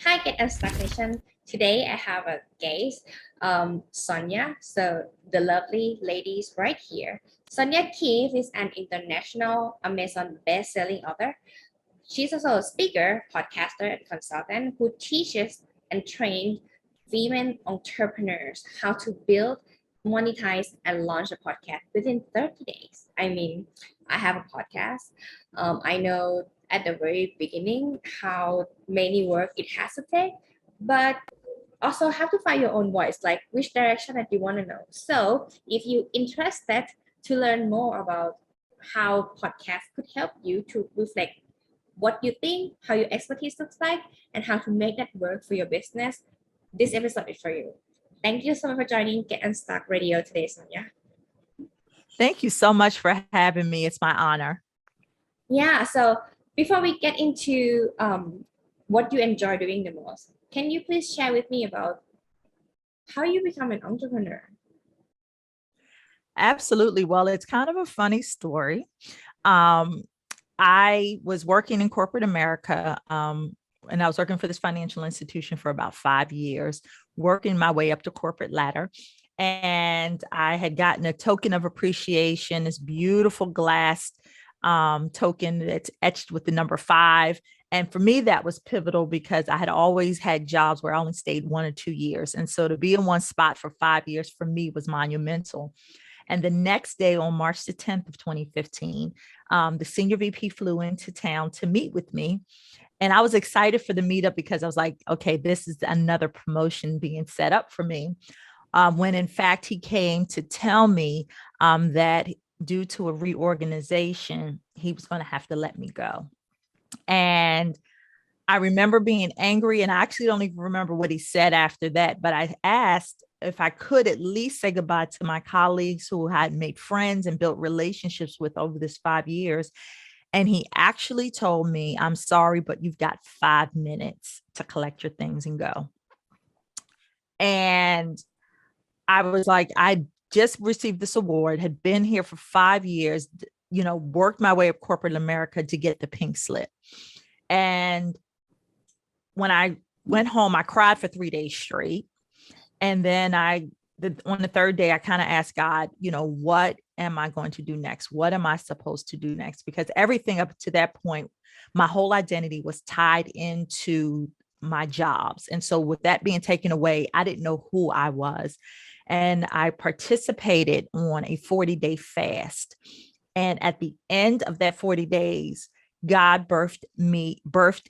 Hi, Get UNSTUCK Nation. Today I have a guest, Sonja. So the lovely ladies right here. Sonja Keefe is an international Amazon best-selling author. She's also a speaker, podcaster, and consultant who teaches and trains women entrepreneurs how to build, monetize, and launch a podcast within 30 days. I mean, I have a podcast. I know at the very beginning how many work it has to take, but also have to find your own voice, like which direction that you want to know. So if you're interested to learn more about how podcast could help you to reflect what you think, how your expertise looks like, and how to make that work for your business, this episode is for you. Thank you so much for joining Get Unstuck Radio today, Sonja. Thank you so much for having me. It's my honor. Yeah, so before we get into what you enjoy doing the most, can you please share with me about how you become an entrepreneur? Absolutely. Well, it's kind of a funny story. Um, I was working in corporate America, and I was working for this financial institution for about 5 years, working my way up the corporate ladder. And I had gotten a token of appreciation, this beautiful glass token that's etched with the number 5. And for me, that was pivotal because I had always had jobs where I only stayed 1 or 2 years. And so to be in one spot for 5 years for me was monumental. And the next day, on March the 10th of 2015, the senior VP flew into town to meet with me. And I was excited for the meetup because I was like, okay, this is another promotion being set up for me. When in fact, he came to tell me that due to a reorganization, he was going to have to let me go. And I remember being angry, and I actually don't even remember what he said after that, but I asked if I could at least say goodbye to my colleagues who had made friends and built relationships with over this 5 years. And he actually told me, I'm sorry, but you've got 5 minutes to collect your things and go. And I was like, I just received this award, had been here for 5 years, worked my way up corporate America to get the pink slip. And when I went home, I cried for 3 days straight. And then on the third day, I kind of asked God, what am I going to do next? What am I supposed to do next? Because everything up to that point, my whole identity was tied into my jobs. And so with that being taken away, I didn't know who I was. And I participated on a 40-day fast. And at the end of that 40 days, God birthed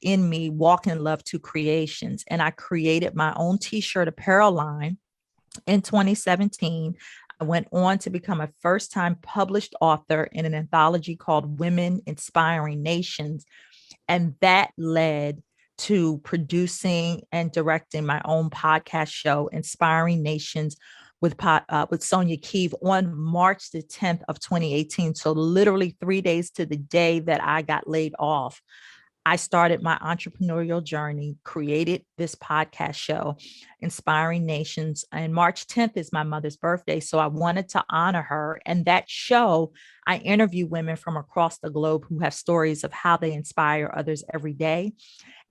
in me Walk in Love 2 Creations. And I created my own t-shirt apparel line in 2017. I went on to become a first-time published author in an anthology called Women Inspiring Nations. And that led to producing and directing my own podcast show, Inspiring Nations, with Sonja Keefe on March the 10th of 2018. So literally 3 days to the day that I got laid off, I started my entrepreneurial journey, created this podcast show, Inspiring Nations. And March 10th is my mother's birthday. So I wanted to honor her. And that show, I interview women from across the globe who have stories of how they inspire others every day.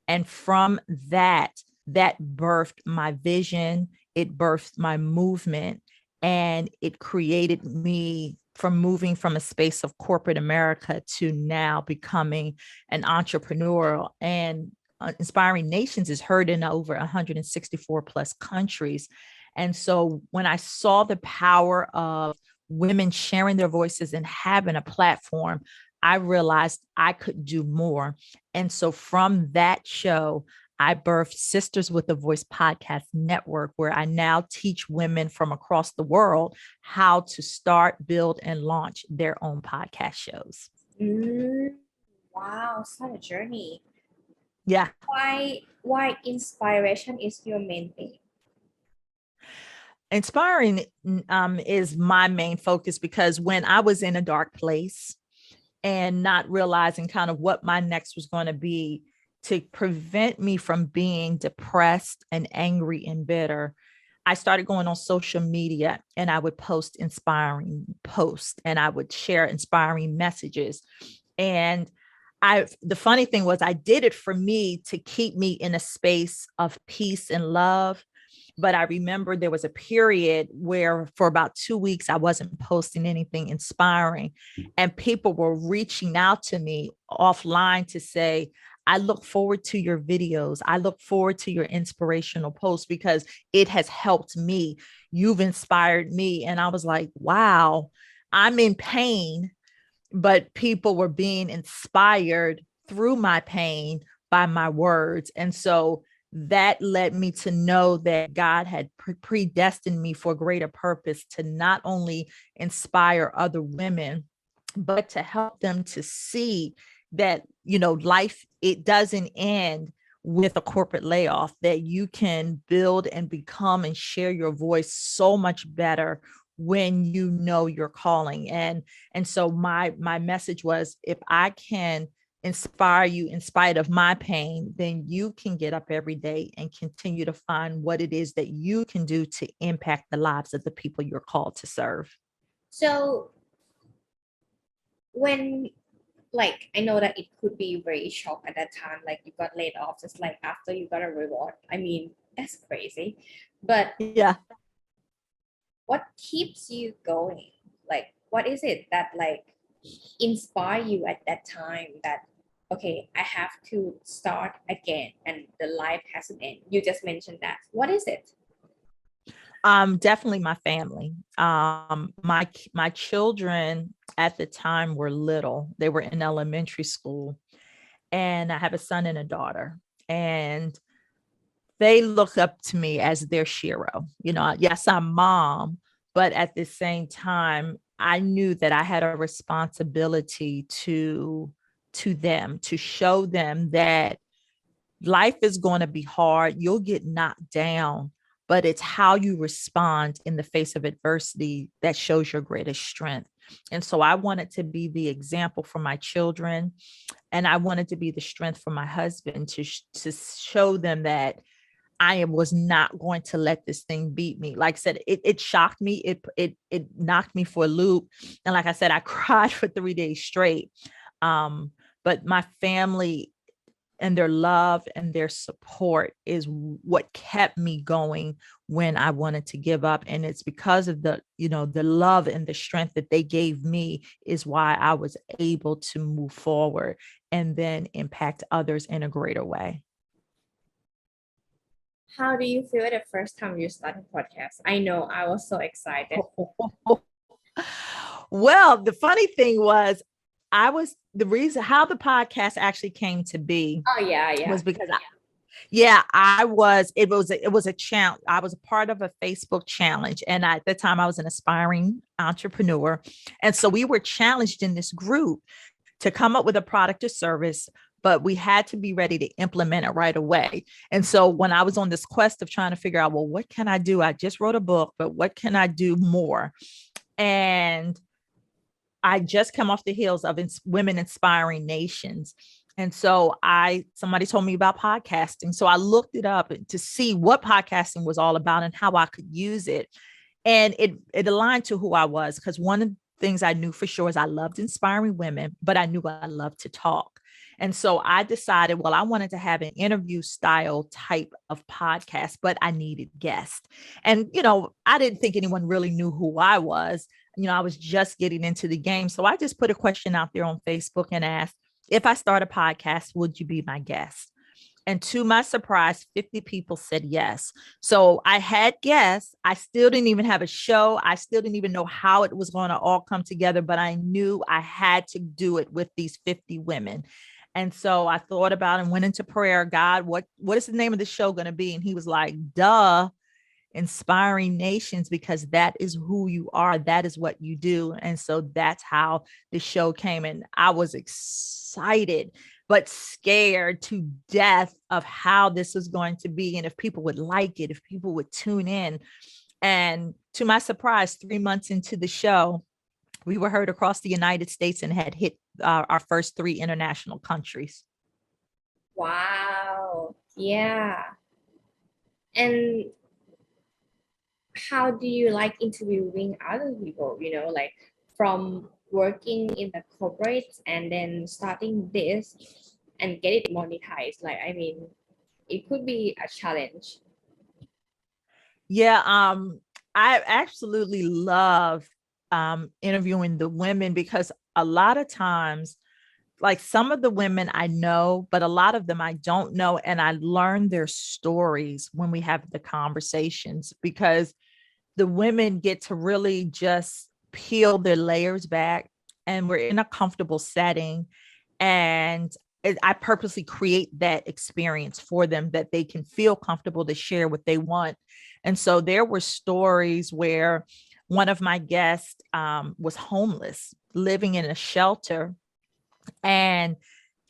And from that birthed my vision, it birthed my movement, and it created me from moving from a space of corporate America to now becoming an entrepreneur. And Inspiring Nations is heard in over 164 plus countries. And so when I saw the power of women sharing their voices and having a platform, I realized I could do more. And so from that show, I birthed Sisters with a Voice podcast network, where I now teach women from across the world how to start, build, and launch their own podcast shows. Wow, such a journey. Yeah. Why inspiration is your main thing? Inspiring is my main focus, because when I was in a dark place and not realizing kind of what my next was going to be, to prevent me from being depressed and angry and bitter, I started going on social media, and I would post inspiring posts, and I would share inspiring messages. And the funny thing was I did it for me to keep me in a space of peace and love. But I remember there was a period where for about 2 weeks, I wasn't posting anything inspiring. And people were reaching out to me offline to say, I look forward to your videos. I look forward to your inspirational posts because it has helped me. You've inspired me. And I was like, wow, I'm in pain, but people were being inspired through my pain by my words. And so that led me to know that God had predestined me for a greater purpose to not only inspire other women, but to help them to see that, life, it doesn't end with a corporate layoff, that you can build and become and share your voice so much better when you know your calling. And so my message was, if I can inspire you in spite of my pain, then you can get up every day and continue to find what it is that you can do to impact the lives of the people you're called to serve. So when, like, I know that it could be very shock at that time, like you got laid off just like after you got a reward. I mean, that's crazy. But Yeah. what keeps you going? Like, what is it that like inspire you at that time that, okay, I have to start again and the life hasn't ended? You just mentioned that. What is it? Definitely my family. My children at the time were little. They were in elementary school, and I have a son and a daughter, and they look up to me as their hero. Yes, I'm mom, but at the same time, I knew that I had a responsibility to them, to show them that life is going to be hard. You'll get knocked down, but it's how you respond in the face of adversity that shows your greatest strength. And so I wanted to be the example for my children, and I wanted to be the strength for my husband to show them that I was not going to let this thing beat me. Like I said, it shocked me. It knocked me for a loop. And like I said, I cried for 3 days straight. But my family and their love and their support is what kept me going when I wanted to give up. And it's because of the love and the strength that they gave me is why I was able to move forward and then impact others in a greater way. How do you feel the first time you started podcast? I know I was so excited. Well, the funny thing was, the reason how the podcast actually came to be Oh yeah. was because it was a challenge. I was a part of a Facebook challenge. And at the time I was an aspiring entrepreneur. And so we were challenged in this group to come up with a product or service, but we had to be ready to implement it right away. And so when I was on this quest of trying to figure out, well, what can I do? I just wrote a book, but what can I do more? And I just come off the heels of Women Inspiring Nations. And so somebody told me about podcasting. So I looked it up to see what podcasting was all about and how I could use it. And it aligned to who I was, because one of the things I knew for sure is I loved inspiring women, but I knew I loved to talk. And so I decided, well, I wanted to have an interview style type of podcast, but I needed guests. And, I didn't think anyone really knew who I was. I was just getting into the game. So I just put a question out there on Facebook and asked, if I start a podcast, would you be my guest? And to my surprise, 50 people said yes. So I had guests. I still didn't even have a show. I still didn't even know how it was going to all come together, but I knew I had to do it with these 50 women. And so I thought about and went into prayer. God, what is the name of the show going to be? And he was like, duh, Inspiring Nations, because that is who you are. That is what you do. And so that's how the show came. And I was excited, but scared to death of how this was going to be. And if people would like it, if people would tune in. And to my surprise, 3 months into the show, we were heard across the United States and had hit our first 3 international countries. Wow. Yeah. And how do you like interviewing other people, like from working in the corporates and then starting this and get it monetized? Like, I mean, it could be a challenge. Yeah, I absolutely love interviewing the women because a lot of times, like some of the women I know, but a lot of them I don't know. And I learn their stories when we have the conversations because the women get to really just peel their layers back and we're in a comfortable setting. And I purposely create that experience for them that they can feel comfortable to share what they want. And so there were stories where one of my guests was homeless, living in a shelter. And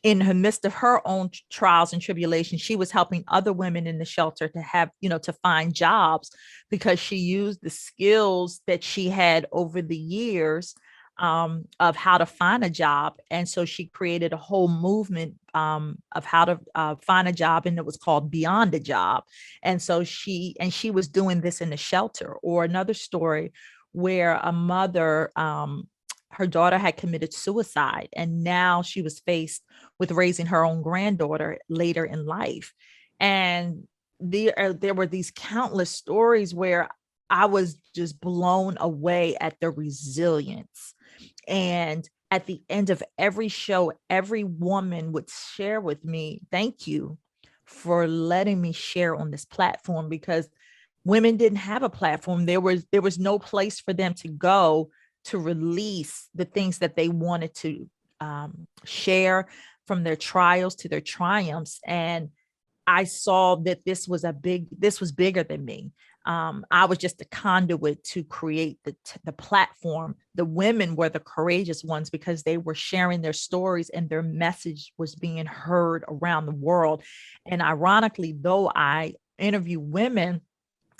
in the midst of her own trials and tribulations, she was helping other women in the shelter to have, to find jobs because she used the skills that she had over the years of how to find a job. And so she created a whole movement of how to find a job, and it was called Beyond a Job. And so she was doing this in the shelter. Or another story where a mother, her daughter had committed suicide, and now she was faced with raising her own granddaughter later in life. And there were these countless stories where I was just blown away at the resilience. And at the end of every show, every woman would share with me, "Thank you for letting me share on this platform," because women didn't have a platform. There was no place for them to go to release the things that they wanted to share, from their trials to their triumphs. And I saw that this was bigger than me. I was just a conduit to create the platform. The women were the courageous ones because they were sharing their stories and their message was being heard around the world. And ironically, though I interview women,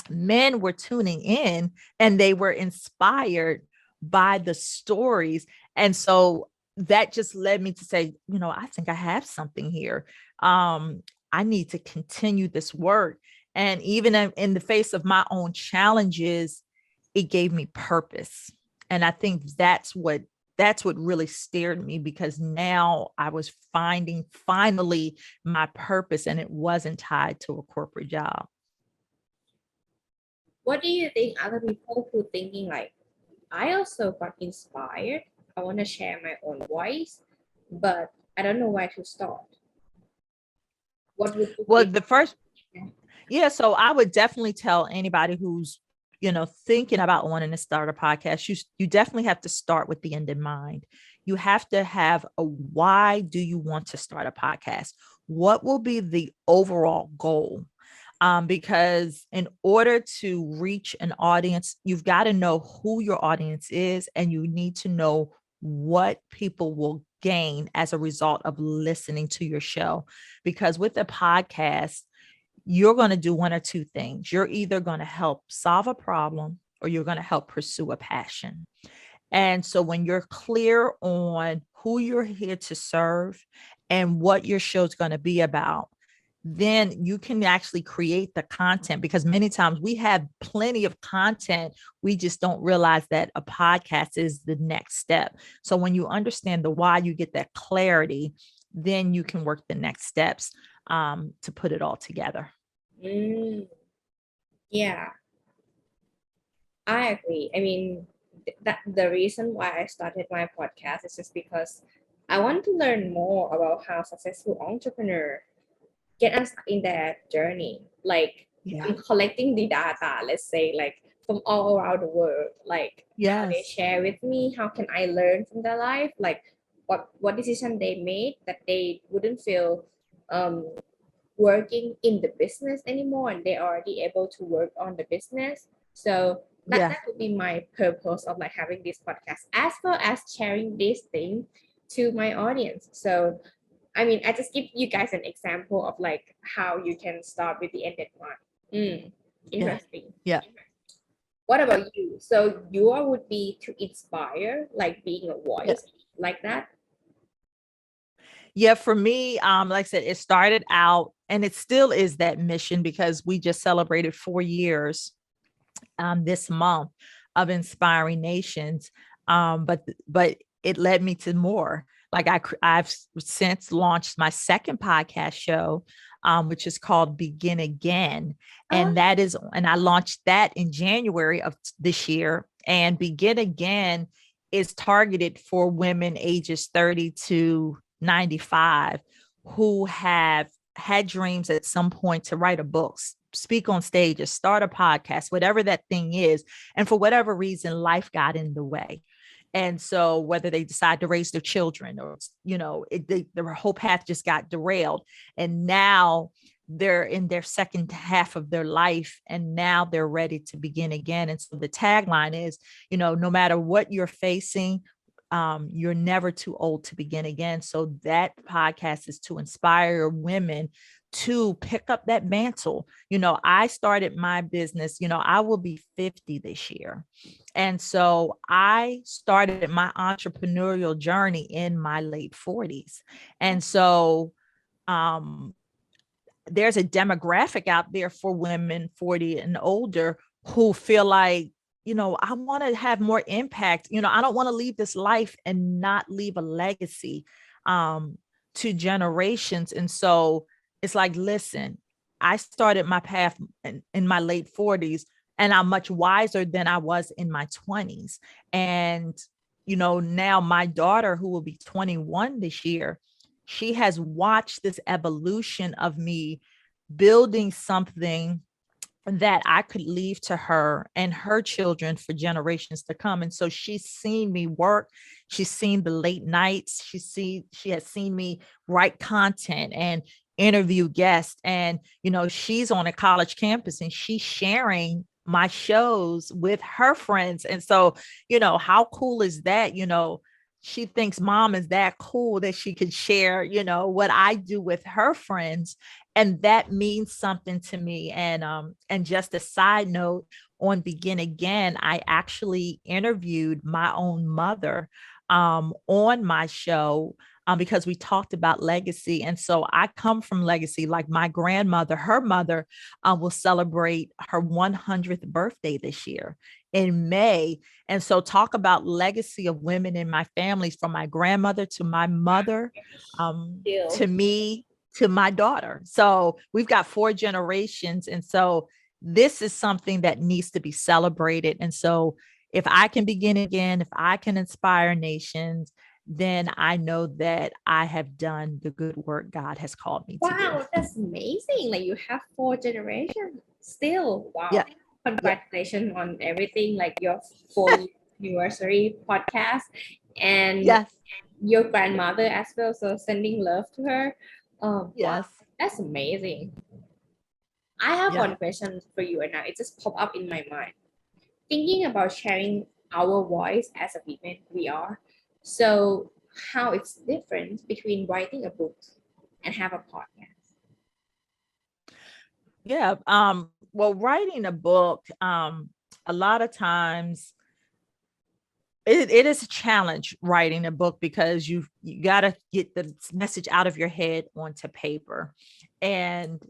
men were tuning in and they were inspired by the stories. And so that just led me to say, I think I have something here. I need to continue this work. And even in the face of my own challenges, it gave me purpose. And I think that's what really steered me, because now I was finding finally my purpose and it wasn't tied to a corporate job. What do you think other people who thinking like, I also got inspired. I want to share my own voice, but I don't know where to start. What would you Well, give? the first, yeah, so I would definitely tell anybody who's, thinking about wanting to start a podcast, you definitely have to start with the end in mind. You have to have a why do you want to start a podcast? What will be the overall goal? Because in order to reach an audience, you've got to know who your audience is, and you need to know what people will gain as a result of listening to your show. Because with a podcast, you're going to do one or two things. You're either going to help solve a problem or you're going to help pursue a passion. And so when you're clear on who you're here to serve and what your show's going to be about, then you can actually create the content, because many times we have plenty of content. We just don't realize that a podcast is the next step. So when you understand the why, you get that clarity, then you can work the next steps to put it all together. Mm, yeah, I agree. I mean, that the reason why I started my podcast is just because I want to learn more about how successful entrepreneur get us in their journey. Like, Yeah. I'm collecting the data, let's say, like from all around the world, like how they Yes. share with me, how can I learn from their life, like what decision they made that they wouldn't feel um working in the business anymore and they're already able to work on the business. So that Yeah. that would be my purpose of like having this podcast, as well as sharing this thing to my audience. So I mean, I just give you guys an example of like how you can start with the ended one. Yeah. Interesting. Yeah. What about you? So your would be to inspire, like being a Yeah. voice like that. Yeah, for me, like I said, it started out and it still is that mission, because we just celebrated 4 years this month of inspiring nations. But it led me to more. Like I've since launched my second podcast show, which is called Begin Again. And I launched that in January of this year. And Begin Again is targeted for women ages 30 to 95 who have had dreams at some point to write a book, speak on stages, start a podcast, whatever that thing is. And for whatever reason, life got in the way. And so whether they decide to raise their children or, their whole path just got derailed. And now they're in their second half of their life and now they're ready to begin again. And so the tagline is, no matter what you're facing, you're never too old to begin again. So that podcast is to inspire women to pick up that mantle. I started my business, I will be 50 this year. And so I started my entrepreneurial journey in my late 40s. And so there's a demographic out there for women 40 and older who feel like, I want to have more impact. I don't want to leave this life and not leave a legacy to generations. And so it's like, listen, I started my path in my late 40s and I'm much wiser than I was in my 20s. And, now my daughter, who will be 21 this year, she has watched this evolution of me building something that I could leave to her and her children for generations to come. And so she's seen me work. She's seen the late nights. She has seen me write content and interview guests. And, she's on a college campus and she's sharing my shows with her friends. And so, how cool is that? She thinks mom is that cool that she could share, what I do with her friends. And that means something to me. And just a side note, on Begin Again, I actually interviewed my own mother on my show because we talked about legacy. And so I come from legacy. Like my grandmother, her mother will celebrate her 100th birthday this year in May. And so talk about legacy of women in my families, from my grandmother to my mother, to me, to my daughter. So we've got 4 generations. And so this is something that needs to be celebrated. And so if I can begin again, if I can inspire nations, then I know that I have done the good work God has called me to do. Wow, that's amazing. Like you have 4 generations still. Wow. Yeah. Congratulations on everything, like your 4th anniversary podcast and Yes. your grandmother as well. So sending love to her. Yes. Wow, that's amazing. I have one question for you right now. It just popped up in my mind. Thinking about sharing our voice as a women we are. So how it's different between writing a book and have a podcast. Yeah. Well, writing a book, a lot of times it is a challenge writing a book because you got to get the message out of your head onto paper. And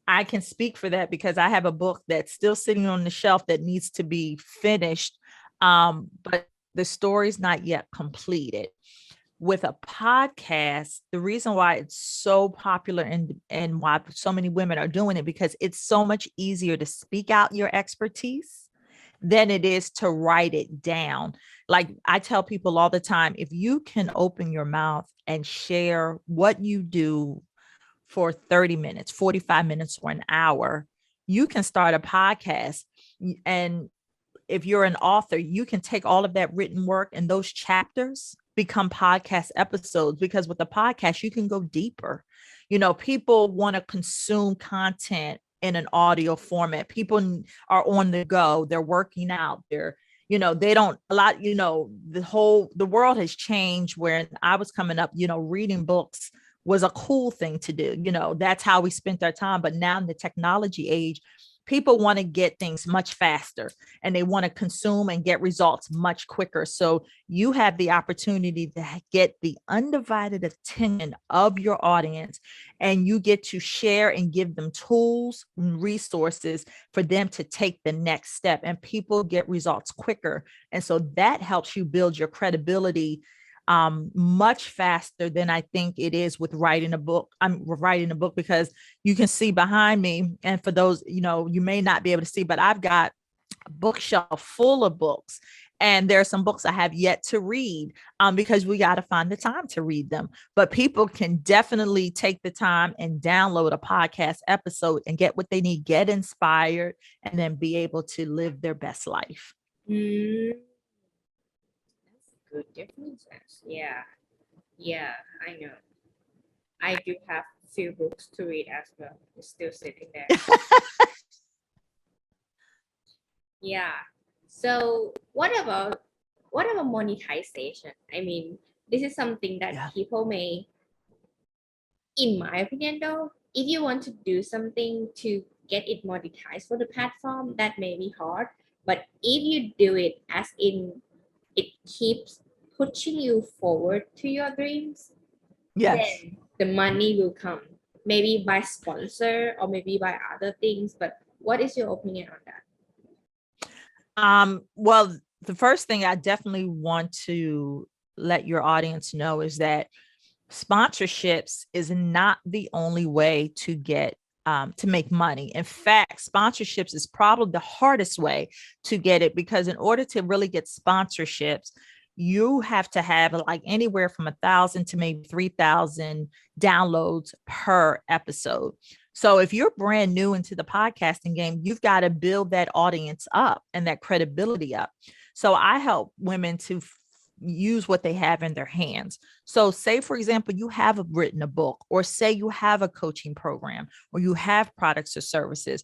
I can speak for that because I have a book that's still sitting on the shelf that needs to be finished. But the story's not yet completed. With a podcast, the reason why it's so popular and why so many women are doing it, because it's so much easier to speak out your expertise than it is to write it down. Like I tell people all the time, if you can open your mouth and share what you do for 30 minutes, 45 minutes, or an hour, you can start a podcast. And if you're an author, you can take all of that written work and those chapters become podcast episodes, because with the podcast, you can go deeper. People want to consume content in an audio format. People are on the go, they're working out, they don't a lot, the world has changed. When I was coming up, reading books was a cool thing to do. That's how we spent our time. But now in the technology age, people want to get things much faster and they want to consume and get results much quicker. So you have the opportunity to get the undivided attention of your audience, and you get to share and give them tools and resources for them to take the next step, and people get results quicker. And so that helps you build your credibility much faster than I think it is with writing a book. I'm writing a book because you can see behind me. And for those, you may not be able to see, but I've got a bookshelf full of books. And there are some books I have yet to read because we got to find the time to read them. But people can definitely take the time and download a podcast episode and get what they need, get inspired, and then be able to live their best life. That's good differences. Yeah. Yeah, I know. I do have few books to read as well. It's still sitting there. Yeah. So what about monetization? I mean, this is something that Yeah. people may, in my opinion though, if you want to do something to get it monetized for the platform, that may be hard. But if you do it as in it keeps pushing you forward to your dreams, Yes. then the money will come. Maybe by sponsor or maybe by other things. But what is your opinion on that? Well, the first thing I definitely want to let your audience know is that sponsorships is not the only way to get to make money. In fact, sponsorships is probably the hardest way to get it, because in order to really get sponsorships, you have to have like anywhere from 1,000 to maybe 3,000 downloads per episode. So if you're brand new into the podcasting game, you've got to build that audience up and that credibility up. So I help women to use what they have in their hands. So say, for example, you have written a book, or say you have a coaching program, or you have products or services.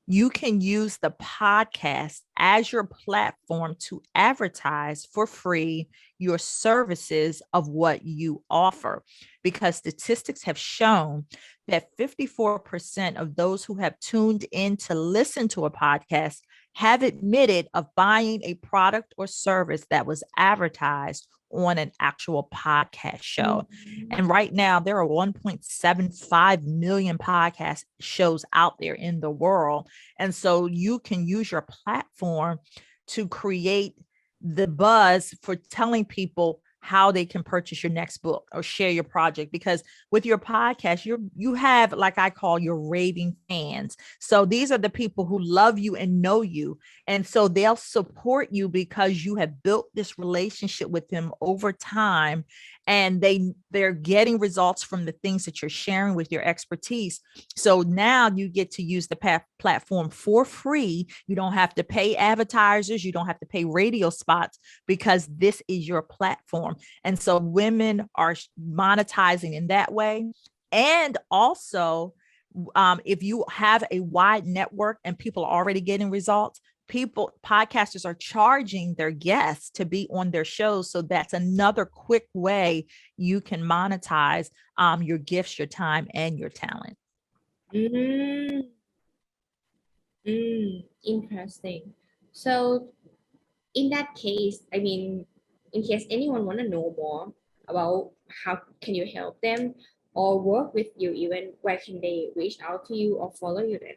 You can use the podcast as your platform to advertise for free your services of what you offer, because statistics have shown that 54% of those who have tuned in to listen to a podcast have admitted of buying a product or service that was advertised on an actual podcast show. And right now, there are 1.75 million podcast shows out there in the world. And so you can use your platform to create the buzz for telling people how they can purchase your next book or share your project, because with your podcast, you have, like I call, your raving fans. So these are the people who love you and know you, and so they'll support you because you have built this relationship with them over time, and they're getting results from the things that you're sharing with your expertise. So now you get to use the platform for free. You don't have to pay advertisers, you don't have to pay radio spots, because this is your platform. And so women are monetizing in that way. And also, if you have a wide network and people are already getting results, podcasters are charging their guests to be on their shows. So that's another quick way you can monetize your gifts, your time, and your talent. Interesting. So in that case, I mean, in case anyone want to know more about how can you help them or work with you, even where can they reach out to you or follow you then?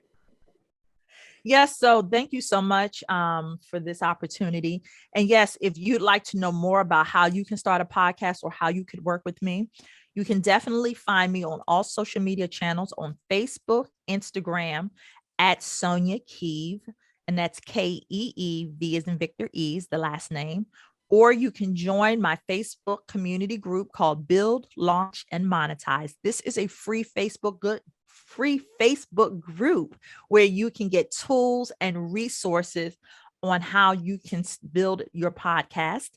Yes, so thank you so much for this opportunity. And yes, if you'd like to know more about how you can start a podcast or how you could work with me, you can definitely find me on all social media channels, on Facebook, Instagram, at Sonja Keeve, and that's Keev as in Victor E's, the last name. Or you can join my Facebook community group called Build, Launch, and Monetize. This is a free Facebook group where you can get tools and resources on how you can build your podcast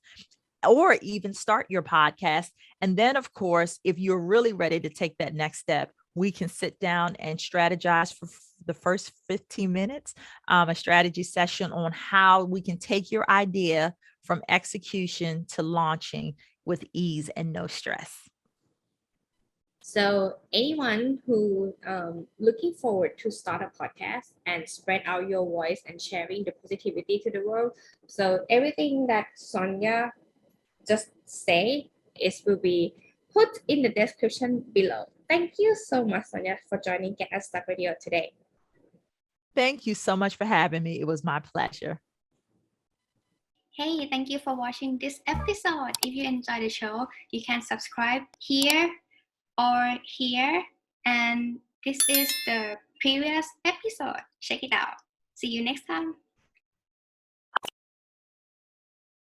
or even start your podcast. And then, of course, if you're really ready to take that next step, we can sit down and strategize for the first 15 minutes, a strategy session on how we can take your idea from execution to launching with ease and no stress. So anyone who looking forward to start a podcast and spread out your voice and sharing the positivity to the world. So everything that Sonja just say is will be put in the description below. Thank you so much, Sonja, for joining Get Unstuck Radio today. Thank you so much for having me. It was my pleasure. Hey, thank you for watching this episode. If you enjoyed the show, you can subscribe here or here. And this is the previous episode. Check it out. See you next time.